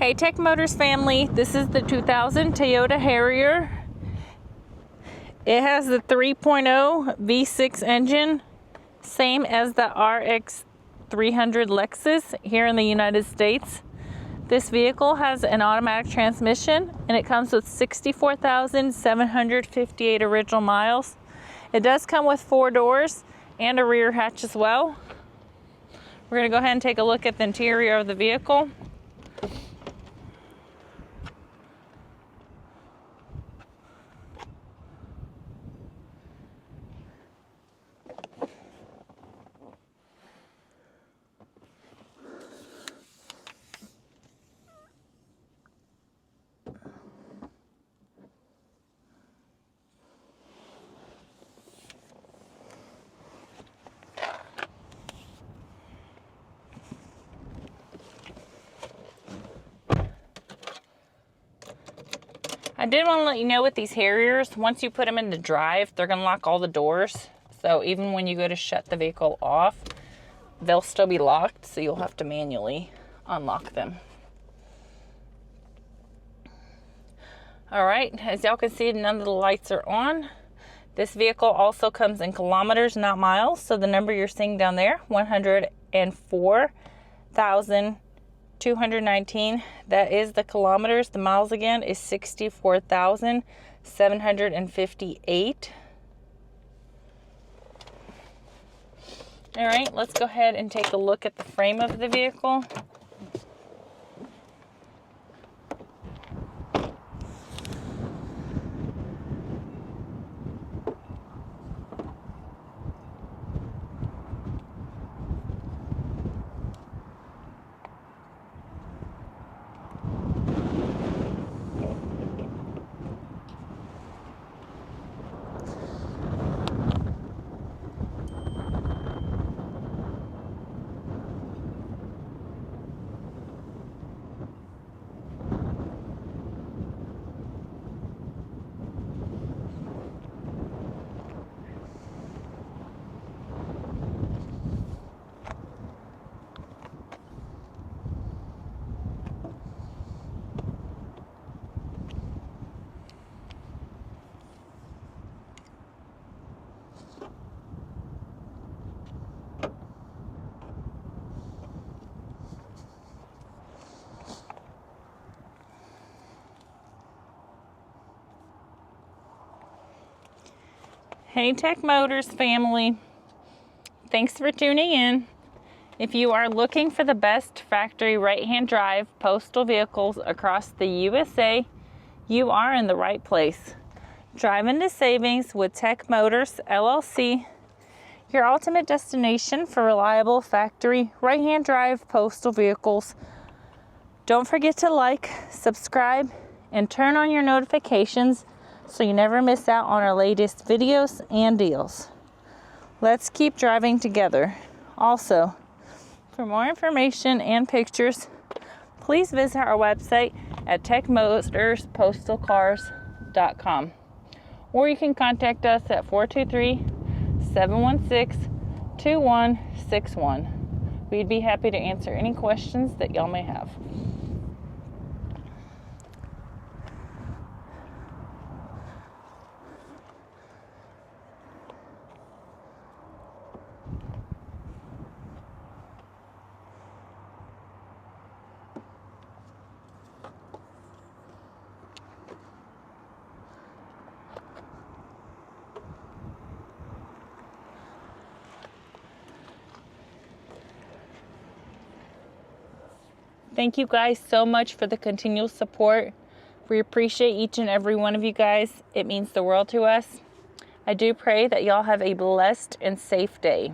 Hey Tech Motors family, this is the 2000 Toyota Harrier. It has the 3.0 V6 engine, same as the RX 300 Lexus here in the United States. This vehicle has an automatic transmission and it comes with 64,758 original miles. It does come with 4 doors and a rear hatch as well. We're going to go ahead and take a look at the interior of the vehicle. I did want to let you know with these Harriers, once you put them into drive, they're going to lock all the doors. So even when you go to shut the vehicle off, they'll still be locked, so you'll have to manually unlock them. All right, as y'all can see, none of the lights are on. This vehicle also comes in kilometers, not miles. So the number you're seeing down there, 104,219, that is the kilometers. The miles again is 64,758. All right, let's go ahead and take a look at the frame of the vehicle. Hey Tech Motors family, thanks for tuning in. If you are looking for the best factory right-hand drive postal vehicles across the USA, you are in the right place. Drive into savings with Tech Motors LLC, your ultimate destination for reliable factory right-hand drive postal vehicles. Don't forget to like, subscribe, and turn on your notifications so you never miss out on our latest videos and deals. Let's keep driving together. Also, for more information and pictures, please visit our website at techmotorspostalcars.com, or you can contact us at 423-716-2161. We'd be happy to answer any questions that y'all may have. Thank you guys so much for the continual support. We appreciate each and every one of you guys. It means the world to us. I do pray that y'all have a blessed and safe day.